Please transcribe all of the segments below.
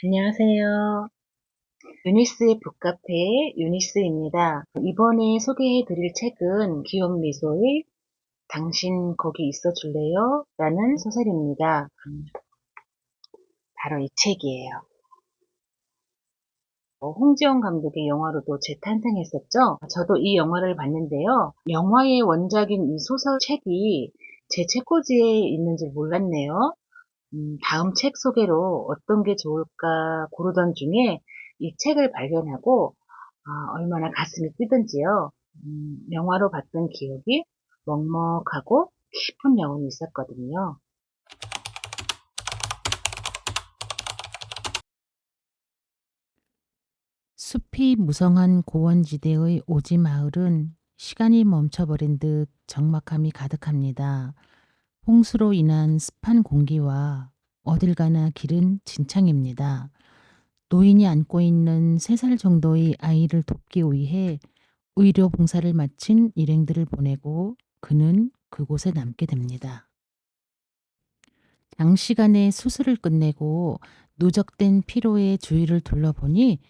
안녕하세요. 유니스의 북카페 유니스입니다. 이번에 소개해 드릴 책은 기욤미소의 당신 거기 있어 줄래요? 라는 소설입니다. 바로 이 책이에요. 홍지영 감독의 영화로도 재탄생했었죠. 저도 이 영화를 봤는데요. 영화의 원작인 이 소설책이 제 책꽂이에 있는 줄 몰랐네요. 다음 책 소개로 어떤 게 좋을까 고르던 중에 이 책을 발견하고 얼마나 가슴이 뛰던지요. 영화로 봤던 기억이 먹먹하고 깊은 여운이 있었거든요. 숲이 무성한 고원지대의 오지 마을은 시간이 멈춰버린 듯 적막함이 가득합니다. 홍수로 인한 습한 공기와 어딜 가나 길은 진창입니다. 노인이 안고 있는 3살 정도의 아이를 돕기 위해 의료 봉사를 마친 일행들을 보내고 그는 그곳에 남게 됩니다. 장시간의 수술을 끝내고 누적된 피로의 주위를 둘러보니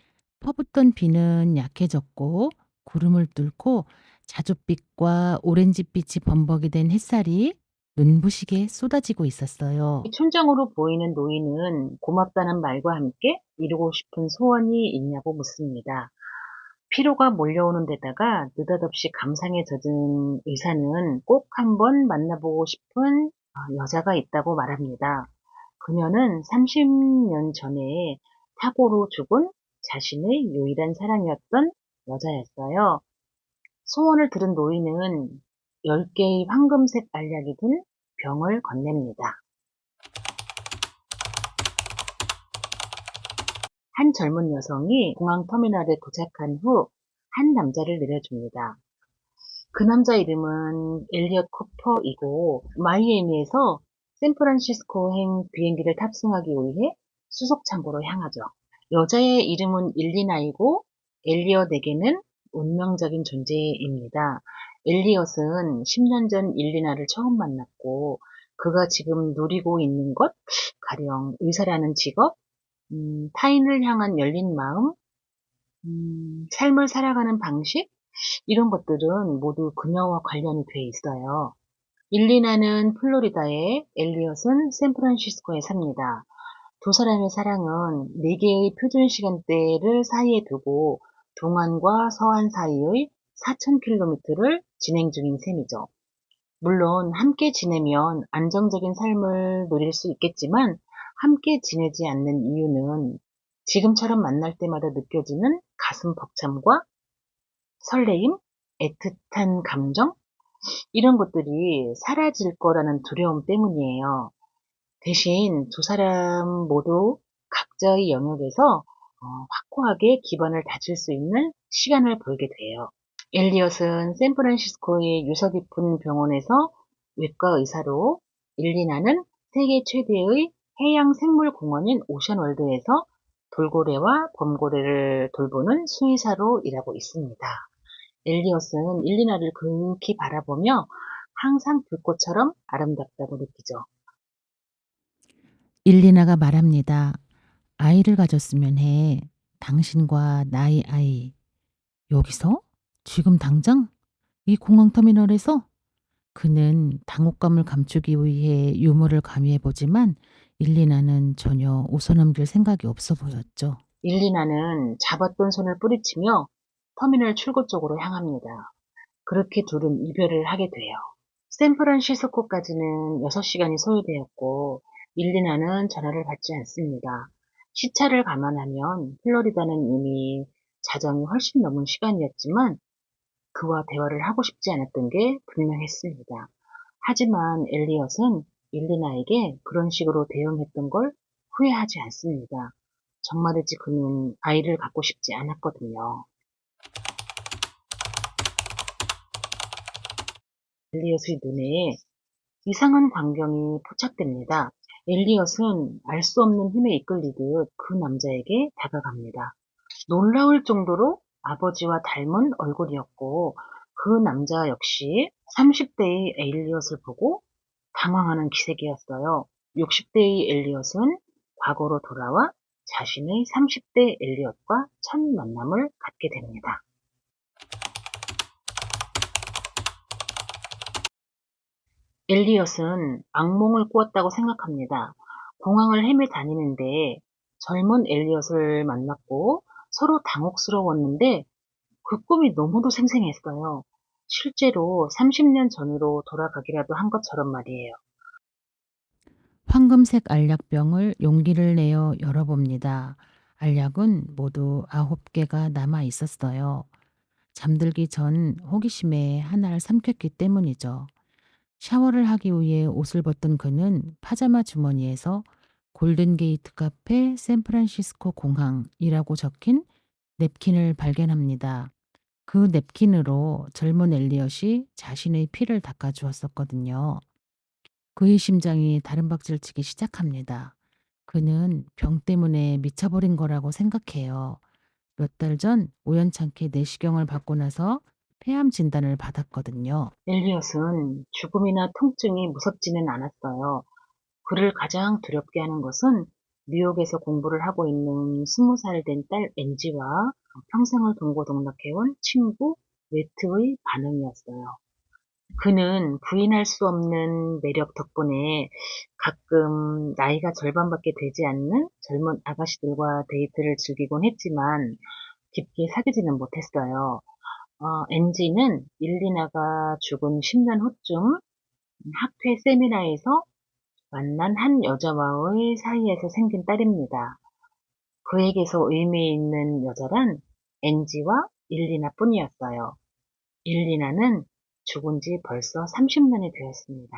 퍼붓던 비는 약해졌고 구름을 뚫고 자줏빛과 오렌지빛이 범벅이 된 햇살이 눈부시게 쏟아지고 있었어요. 촌장으로 보이는 노인은 고맙다는 말과 함께 이루고 싶은 소원이 있냐고 묻습니다. 피로가 몰려오는 데다가 느닷없이 감상에 젖은 의사는 꼭 한번 만나보고 싶은 여자가 있다고 말합니다. 그녀는 30년 전에 사고로 죽은 자신의 유일한 사랑이었던 여자였어요. 소원을 들은 노인은 10개의 황금색 알약이 든 병을 건넵니다. 한 젊은 여성이 공항 터미널에 도착한 후 한 남자를 내려줍니다. 그 남자 이름은 엘리엇 쿠퍼이고 마이애미에서 샌프란시스코행 비행기를 탑승하기 위해 수속 창고로 향하죠. 여자의 이름은 일리나이고 엘리엇에게는 운명적인 존재입니다. 엘리엇은 10년 전 일리나를 처음 만났고 그가 지금 누리고 있는 것, 가령 의사라는 직업, 타인을 향한 열린 마음, 삶을 살아가는 방식, 이런 것들은 모두 그녀와 관련이 돼 있어요. 일리나는 플로리다에, 엘리엇은 샌프란시스코에 삽니다. 두 사람의 사랑은 4개의 표준 시간대를 사이에 두고 동안과 서안 사이의 4,000km를 진행 중인 셈이죠. 물론 함께 지내면 안정적인 삶을 누릴 수 있겠지만 함께 지내지 않는 이유는 지금처럼 만날 때마다 느껴지는 가슴 벅참과 설레임, 애틋한 감정, 이런 것들이 사라질 거라는 두려움 때문이에요. 대신 두 사람 모두 각자의 영역에서 확고하게 기반을 다질 수 있는 시간을 벌게 돼요. 엘리엇은 샌프란시스코의 유서 깊은 병원에서 외과 의사로, 일리나는 세계 최대의 해양 생물 공원인 오션월드에서 돌고래와 범고래를 돌보는 수의사로 일하고 있습니다. 엘리엇은 일리나를 극히 바라보며 항상 불꽃처럼 아름답다고 느끼죠. 일리나가 말합니다. 아이를 가졌으면 해. 당신과 나의 아이. 여기서? 지금 당장? 이 공항터미널에서? 그는 당혹감을 감추기 위해 유머를 가미해보지만 일리나는 전혀 웃어넘길 생각이 없어 보였죠. 일리나는 잡았던 손을 뿌리치며 터미널 출구 쪽으로 향합니다. 그렇게 둘은 이별을 하게 돼요. 샌프란시스코까지는 6시간이 소요되었고 일리나는 전화를 받지 않습니다. 시차를 감안하면 플로리다는 이미 자정이 훨씬 넘은 시간이었지만 그와 대화를 하고 싶지 않았던 게 분명했습니다. 하지만 엘리엇은 일리나에게 그런 식으로 대응했던 걸 후회하지 않습니다. 정말이지 그는 아이를 갖고 싶지 않았거든요. 엘리엇의 눈에 이상한 광경이 포착됩니다. 엘리엇은 알 수 없는 힘에 이끌리듯 그 남자에게 다가갑니다. 놀라울 정도로 아버지와 닮은 얼굴이었고 그 남자 역시 30대의 엘리엇을 보고 당황하는 기색이었어요. 60대의 엘리엇은 과거로 돌아와 자신의 30대 엘리엇과 첫 만남을 갖게 됩니다. 엘리엇은 악몽을 꾸었다고 생각합니다. 공항을 헤매 다니는데 젊은 엘리엇을 만났고 서로 당혹스러웠는데 그 꿈이 너무도 생생했어요. 실제로 30년 전으로 돌아가기라도 한 것처럼 말이에요. 황금색 알약병을 용기를 내어 열어봅니다. 알약은 모두 9개가 남아 있었어요. 잠들기 전 호기심에 하나를 삼켰기 때문이죠. 샤워를 하기 위해 옷을 벗던 그는 파자마 주머니에서 골든게이트 카페 샌프란시스코 공항이라고 적힌 냅킨을 발견합니다. 그 냅킨으로 젊은 엘리엇이 자신의 피를 닦아주었었거든요. 그의 심장이 다른박질치기 시작합니다. 그는 병 때문에 미쳐버린 거라고 생각해요. 몇 달 전 우연찮게 내시경을 받고 나서 폐암 진단을 받았거든요. 엘리엇은 죽음이나 통증이 무섭지는 않았어요. 그를 가장 두렵게 하는 것은 뉴욕에서 공부를 하고 있는 20살 된 딸 엔지와 평생을 동고동락해온 친구 웨트의 반응이었어요. 그는 부인할 수 없는 매력 덕분에 가끔 나이가 절반밖에 되지 않는 젊은 아가씨들과 데이트를 즐기곤 했지만 깊게 사귀지는 못했어요. 엔지는 일리나가 죽은 10년 후쯤 학회 세미나에서 만난 한 여자와의 사이에서 생긴 딸입니다. 그에게서 의미 있는 여자란 엔지와 일리나뿐이었어요. 일리나는 죽은 지 벌써 30년이 되었습니다.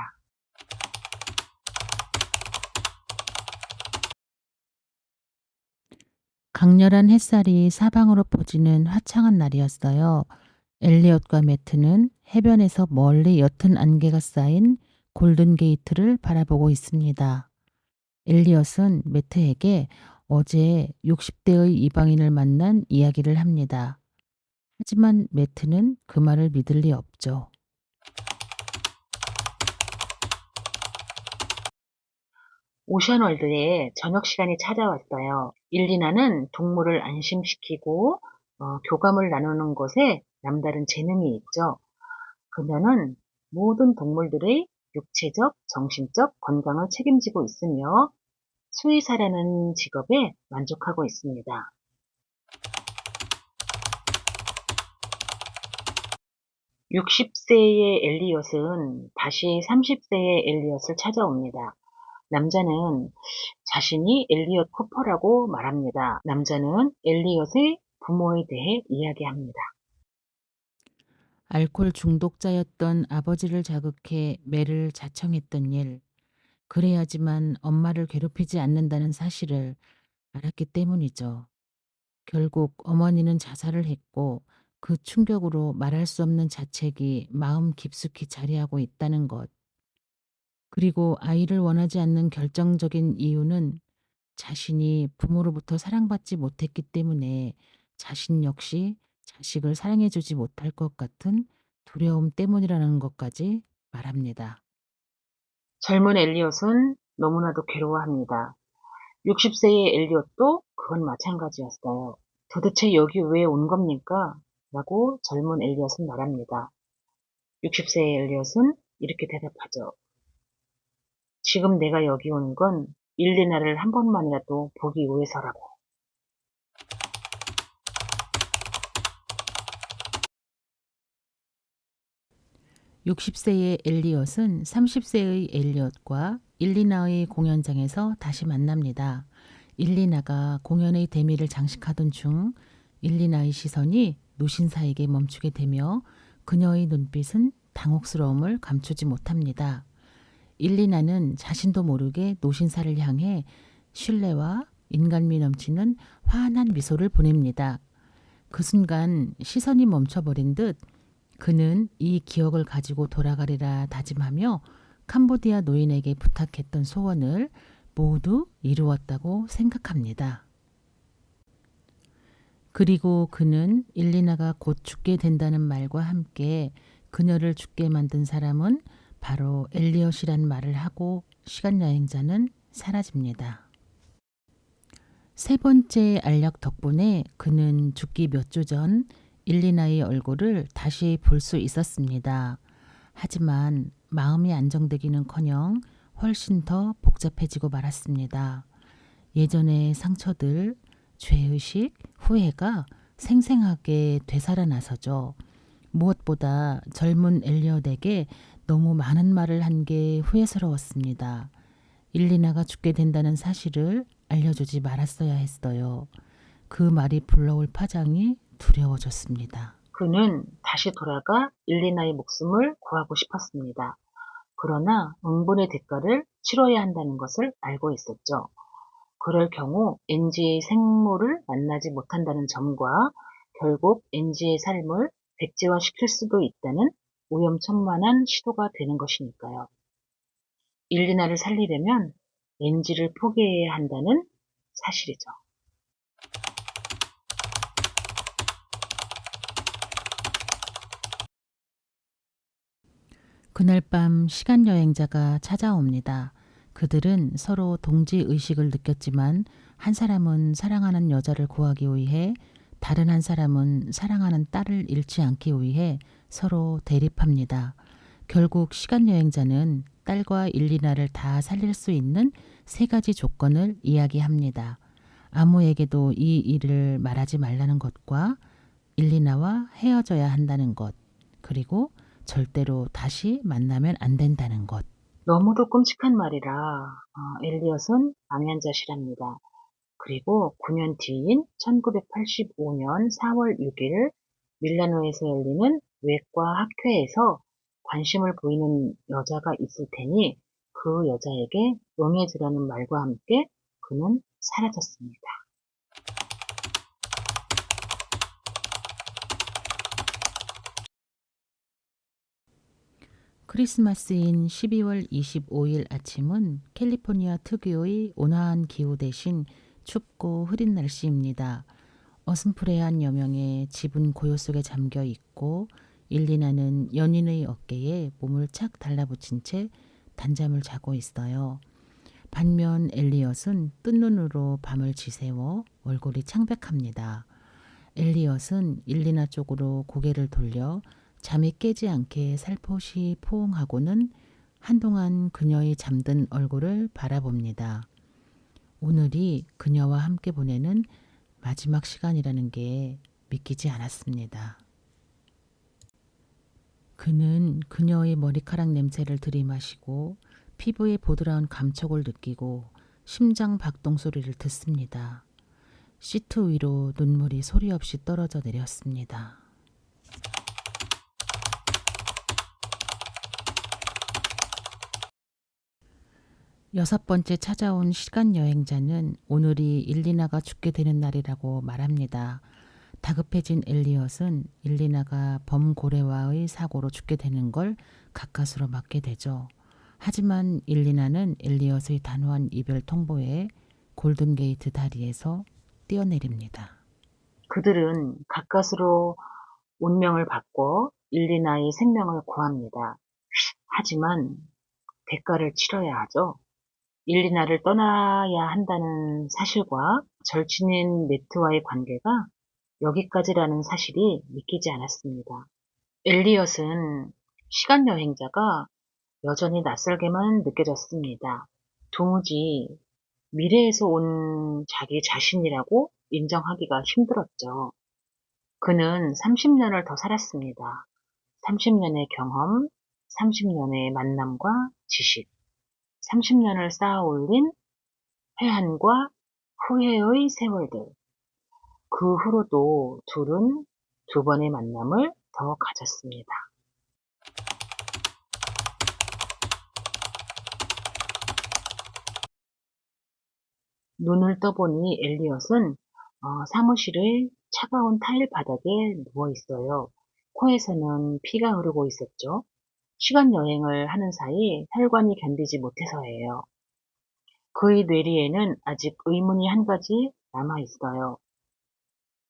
강렬한 햇살이 사방으로 퍼지는 화창한 날이었어요. 엘리엇과 매트는 해변에서 멀리 옅은 안개가 쌓인 골든게이트를 바라보고 있습니다. 엘리엇은 매트에게 어제 60대의 이방인을 만난 이야기를 합니다. 하지만 매트는 그 말을 믿을 리 없죠. 오션월드에 저녁 시간이 찾아왔어요. 일리나는 동물을 안심시키고 교감을 나누는 것에 남다른 재능이 있죠. 그녀는 모든 동물들의 육체적, 정신적 건강을 책임지고 있으며 수의사라는 직업에 만족하고 있습니다. 60세의 엘리엇은 다시 30세의 엘리엇을 찾아옵니다. 남자는 자신이 엘리엇 코퍼라고 말합니다. 남자는 엘리엇의 부모에 대해 이야기합니다. 알코올 중독자였던 아버지를 자극해 매를 자청했던 일, 그래야지만 엄마를 괴롭히지 않는다는 사실을 알았기 때문이죠. 결국 어머니는 자살을 했고 그 충격으로 말할 수 없는 자책이 마음 깊숙이 자리하고 있다는 것. 그리고 아이를 원하지 않는 결정적인 이유는 자신이 부모로부터 사랑받지 못했기 때문에 자신 역시 자식을 사랑해주지 못할 것 같은 두려움 때문이라는 것까지 말합니다. 젊은 엘리엇은 너무나도 괴로워합니다. 60세의 엘리엇도 그건 마찬가지였어요. 도대체 여기 왜 온 겁니까? 라고 젊은 엘리엇은 말합니다. 60세의 엘리엇은 이렇게 대답하죠. 지금 내가 여기 온 건 일리나를 한 번만이라도 보기 위해서라고. 60세의 엘리엇은 30세의 엘리엇과 일리나의 공연장에서 다시 만납니다. 일리나가 공연의 대미를 장식하던 중 일리나의 시선이 노신사에게 멈추게 되며 그녀의 눈빛은 당혹스러움을 감추지 못합니다. 일리나는 자신도 모르게 노신사를 향해 신뢰와 인간미 넘치는 환한 미소를 보냅니다. 그 순간 시선이 멈춰버린 듯 그는 이 기억을 가지고 돌아가리라 다짐하며 캄보디아 노인에게 부탁했던 소원을 모두 이루었다고 생각합니다. 그리고 그는 일리나가 곧 죽게 된다는 말과 함께 그녀를 죽게 만든 사람은 바로 엘리엇이란 말을 하고 시간여행자는 사라집니다. 세 번째 알력 덕분에 그는 죽기 몇 주 전 일리나의 얼굴을 다시 볼 수 있었습니다. 하지만 마음이 안정되기는커녕 훨씬 더 복잡해지고 말았습니다. 예전의 상처들, 죄의식, 후회가 생생하게 되살아나서죠. 무엇보다 젊은 엘리엇에게 너무 많은 말을 한 게 후회스러웠습니다. 일리나가 죽게 된다는 사실을 알려주지 말았어야 했어요. 그 말이 불러올 파장이 두려워졌습니다. 그는 다시 돌아가 일리나의 목숨을 구하고 싶었습니다. 그러나 응분의 대가를 치러야 한다는 것을 알고 있었죠. 그럴 경우 엔지의 생모를 만나지 못한다는 점과 결국 엔지의 삶을 백지화시킬 수도 있다는 위험천만한 시도가 되는 것이니까요. 일리나를 살리려면 엔지를 포기해야 한다는 사실이죠. 그날 밤 시간여행자가 찾아옵니다. 그들은 서로 동지의식을 느꼈지만 한 사람은 사랑하는 여자를 구하기 위해 다른 한 사람은 사랑하는 딸을 잃지 않기 위해 서로 대립합니다. 결국 시간여행자는 딸과 일리나를 다 살릴 수 있는 세 가지 조건을 이야기합니다. 아무에게도 이 일을 말하지 말라는 것과 일리나와 헤어져야 한다는 것, 그리고 절대로 다시 만나면 안 된다는 것. 너무도 끔찍한 말이라 엘리엇은 암연자실합니다. 그리고 9년 뒤인 1985년 4월 6일 밀라노에서 열리는 외과 학회에서 관심을 보이는 여자가 있을 테니 그 여자에게 응해주라는 말과 함께 그는 사라졌습니다. 크리스마스인 12월 25일 아침은 캘리포니아 특유의 온화한 기후 대신 춥고 흐린 날씨입니다. 어슴푸레한 여명의 집은 고요 속에 잠겨 있고 일리나는 연인의 어깨에 몸을 착 달라붙인 채 단잠을 자고 있어요. 반면 엘리엇은 뜬 눈으로 밤을 지새워 얼굴이 창백합니다. 엘리엇은 일리나 쪽으로 고개를 돌려 잠이 깨지 않게 살포시 포옹하고는 한동안 그녀의 잠든 얼굴을 바라봅니다. 오늘이 그녀와 함께 보내는 마지막 시간이라는 게 믿기지 않았습니다. 그는 그녀의 머리카락 냄새를 들이마시고 피부의 보드라운 감촉을 느끼고 심장 박동 소리를 듣습니다. 시트 위로 눈물이 소리 없이 떨어져 내렸습니다. 여섯 번째 찾아온 시간 여행자는 오늘이 일리나가 죽게 되는 날이라고 말합니다. 다급해진 엘리엇은 일리나가 범고래와의 사고로 죽게 되는 걸 가까스로 맞게 되죠. 하지만 일리나는 엘리엇의 단호한 이별 통보에 골든게이트 다리에서 뛰어내립니다. 그들은 가까스로 운명을 받고 일리나의 생명을 구합니다. 하지만 대가를 치러야 하죠. 일리나를 떠나야 한다는 사실과 절친인 매트와의 관계가 여기까지라는 사실이 믿기지 않았습니다. 엘리엇은 시간 여행자가 여전히 낯설게만 느껴졌습니다. 도무지 미래에서 온 자기 자신이라고 인정하기가 힘들었죠. 그는 30년을 더 살았습니다. 30년의 경험, 30년의 만남과 지식, 30년을 쌓아 올린 회한과 후회의 세월들. 그 후로도 둘은 두 번의 만남을 더 가졌습니다. 눈을 떠보니 엘리엇은 사무실의 차가운 타일 바닥에 누워 있어요. 코에서는 피가 흐르고 있었죠. 시간 여행을 하는 사이 혈관이 견디지 못해서예요. 그의 뇌리에는 아직 의문이 한 가지 남아 있어요.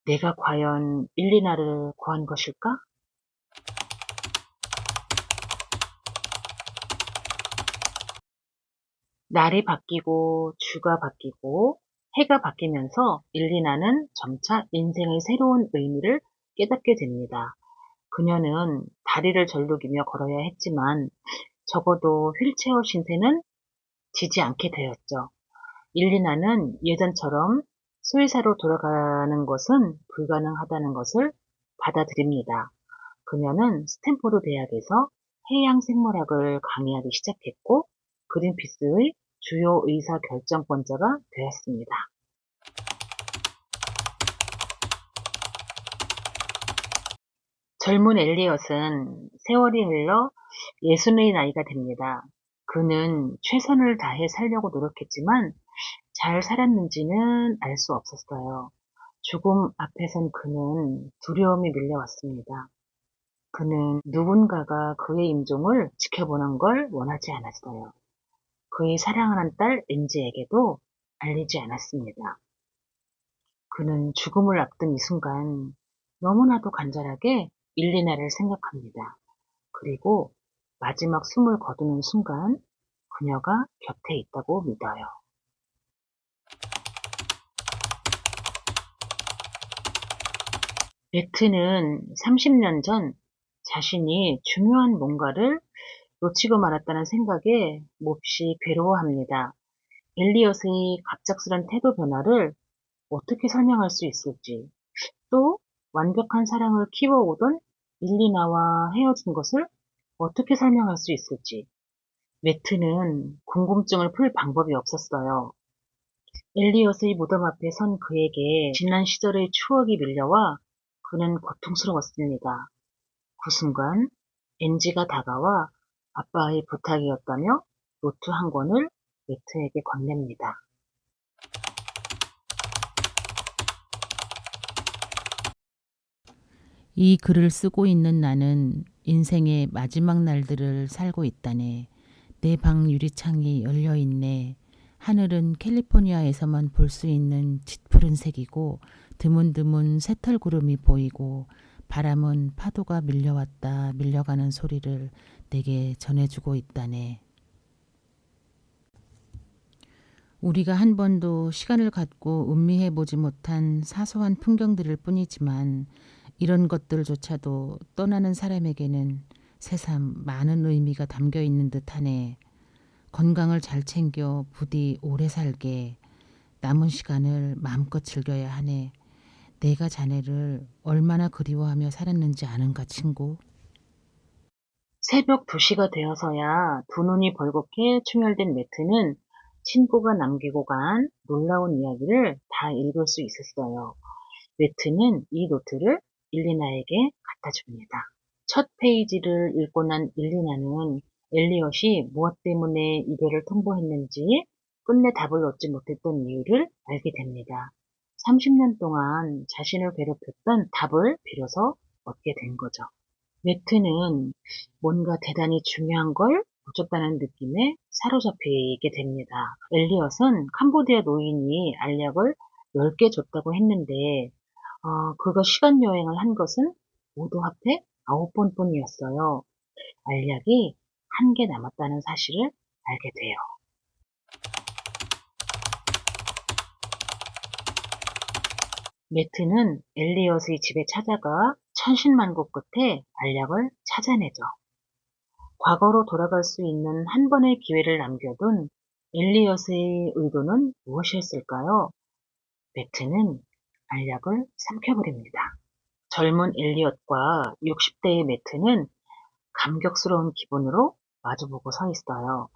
내가 과연 일리나를 구한 것일까? 날이 바뀌고 주가 바뀌고 해가 바뀌면서 일리나는 점차 인생의 새로운 의미를 깨닫게 됩니다. 그녀는 다리를 절룩이며 걸어야 했지만 적어도 휠체어 신세는 지지 않게 되었죠. 일리나는 예전처럼 수의사로 돌아가는 것은 불가능하다는 것을 받아들입니다. 그녀는 스탠포드 대학에서 해양 생물학을 강의하기 시작했고 그린피스의 주요 의사 결정권자가 되었습니다. 젊은 엘리엇은 세월이 흘러 예순의 나이가 됩니다. 그는 최선을 다해 살려고 노력했지만 잘 살았는지는 알 수 없었어요. 죽음 앞에선 그는 두려움이 밀려왔습니다. 그는 누군가가 그의 임종을 지켜보는 걸 원하지 않았어요. 그의 사랑하는 딸 엔지에게도 알리지 않았습니다. 그는 죽음을 앞둔 이 순간 너무나도 간절하게 일리나를 생각합니다. 그리고 마지막 숨을 거두는 순간 그녀가 곁에 있다고 믿어요. 베트는 30년 전 자신이 중요한 뭔가를 놓치고 말았다는 생각에 몹시 괴로워합니다. 엘리엇의 갑작스런 태도 변화를 어떻게 설명할 수 있을지, 또 완벽한 사랑을 키워오던 일리나와 헤어진 것을 어떻게 설명할 수 있을지, 매트는 궁금증을 풀 방법이 없었어요. 엘리엇의 무덤 앞에 선 그에게 지난 시절의 추억이 밀려와 그는 고통스러웠습니다. 그 순간 엔지가 다가와 아빠의 부탁이었다며 노트 한 권을 매트에게 건넵니다. 이 글을 쓰고 있는 나는 인생의 마지막 날들을 살고 있다네. 내 방 유리창이 열려 있네. 하늘은 캘리포니아에서만 볼 수 있는 짙푸른 색이고 드문드문 새털구름이 보이고 바람은 파도가 밀려왔다 밀려가는 소리를 내게 전해주고 있다네. 우리가 한 번도 시간을 갖고 음미해 보지 못한 사소한 풍경들일 뿐이지만 이런 것들조차도 떠나는 사람에게는 새삼 많은 의미가 담겨 있는 듯하네. 건강을 잘 챙겨 부디 오래 살게. 남은 시간을 마음껏 즐겨야 하네. 내가 자네를 얼마나 그리워하며 살았는지 아는가 친구? 새벽 2시가 되어서야 두 눈이 벌겋게 충혈된 매트는 친구가 남기고 간 놀라운 이야기를 다 읽을 수 있었어요. 매트는 이 노트를 일리나에게 갖다 줍니다. 첫 페이지를 읽고 난 일리나는 엘리엇이 무엇 때문에 이별을 통보했는지 끝내 답을 얻지 못했던 이유를 알게 됩니다. 30년 동안 자신을 괴롭혔던 답을 비로소 얻게 된 거죠. 매트는 뭔가 대단히 중요한 걸 놓쳤다는 느낌에 사로잡히게 됩니다. 엘리엇은 캄보디아 노인이 알약을 10개 줬다고 했는데 그가 시간 여행을 한 것은 모두 합해 9번 뿐이었어요. 알약이 1개 남았다는 사실을 알게 돼요. 매트는 엘리엇의 집에 찾아가 천신만고 끝에 알약을 찾아내죠. 과거로 돌아갈 수 있는 한 번의 기회를 남겨둔 엘리엇의 의도는 무엇이었을까요? 매트는 알약을 삼켜버립니다. 젊은 엘리엇과 60대의 매트는 감격스러운 기분으로 마주보고 서 있어요.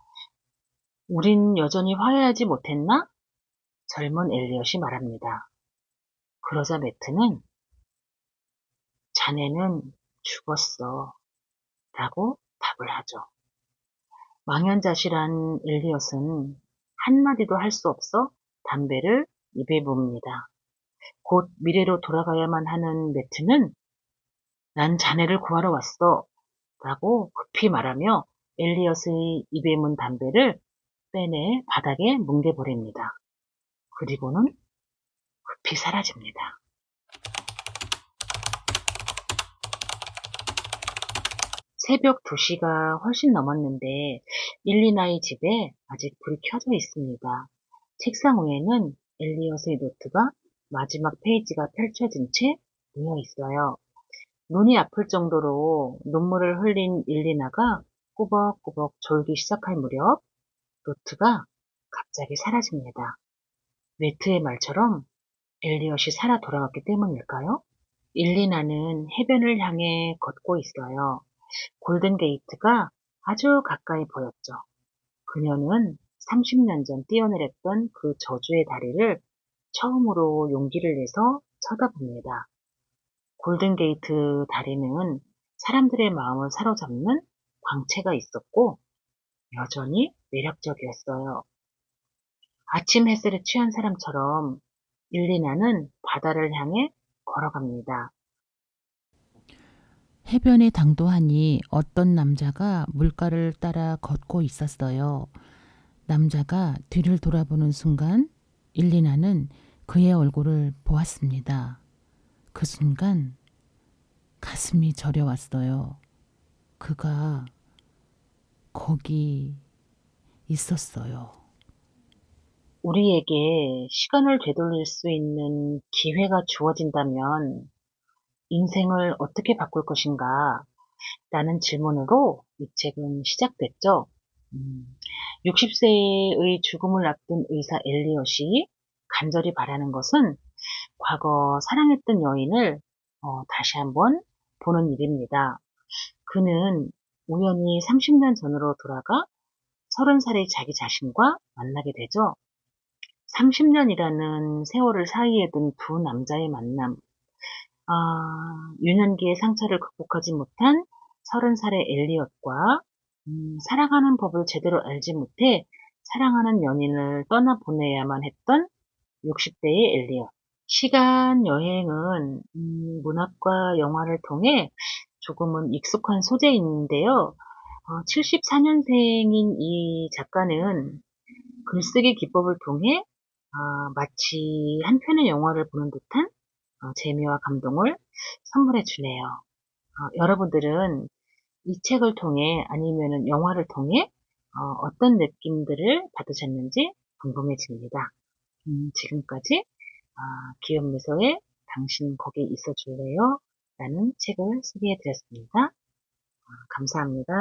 우린 여전히 화해하지 못했나? 젊은 엘리엇이 말합니다. 그러자 매트는 자네는 죽었어 라고 답을 하죠. 망연자실한 엘리엇은 한마디도 할 수 없어 담배를 입에 뭅니다. 곧 미래로 돌아가야만 하는 매트는 난 자네를 구하러 왔어 라고 급히 말하며 엘리엇의 입에 문 담배를 빼내 바닥에 뭉개버립니다. 그리고는 급히 사라집니다. 새벽 2시가 훨씬 넘었는데 일리나의 집에 아직 불이 켜져 있습니다. 책상 위에는 엘리엇의 노트가 마지막 페이지가 펼쳐진 채 놓여 있어요. 눈이 아플 정도로 눈물을 흘린 일리나가 꾸벅꾸벅 졸기 시작할 무렵 노트가 갑자기 사라집니다. 웨트의 말처럼 엘리엇이 살아 돌아왔기 때문일까요? 일리나는 해변을 향해 걷고 있어요. 골든 게이트가 아주 가까이 보였죠. 그녀는 30년 전 뛰어내렸던 그 저주의 다리를 처음으로 용기를 내서 쳐다봅니다. 골든 게이트 다리는 사람들의 마음을 사로잡는 광채가 있었고 여전히 매력적이었어요. 아침 햇살에 취한 사람처럼 일리나는 바다를 향해 걸어갑니다. 해변에 당도하니 어떤 남자가 물가를 따라 걷고 있었어요. 남자가 뒤를 돌아보는 순간 일리나는 그의 얼굴을 보았습니다. 그 순간 가슴이 저려왔어요. 그가 거기 있었어요. 우리에게 시간을 되돌릴 수 있는 기회가 주어진다면 인생을 어떻게 바꿀 것인가? 라는 질문으로 이 책은 시작됐죠. 60세의 죽음을 앞둔 의사 엘리엇이 간절히 바라는 것은 과거 사랑했던 여인을 다시 한번 보는 일입니다. 그는 우연히 30년 전으로 돌아가 30살의 자기 자신과 만나게 되죠. 30년이라는 세월을 사이에 둔 두 남자의 만남, 유년기의 상처를 극복하지 못한 30살의 엘리엇과 사랑하는 법을 제대로 알지 못해 사랑하는 연인을 떠나보내야만 했던 60대의 엘리엇. 시간 여행은 문학과 영화를 통해 조금은 익숙한 소재인데요. 74년생인 이 작가는 글쓰기 기법을 통해 마치 한 편의 영화를 보는 듯한 재미와 감동을 선물해 주네요. 여러분들은 이 책을 통해 아니면 영화를 통해 어떤 느낌들을 받으셨는지 궁금해집니다. 지금까지 기욤미소의 당신 거기 있어 줄래요? 라는 책을 소개해 드렸습니다. 감사합니다.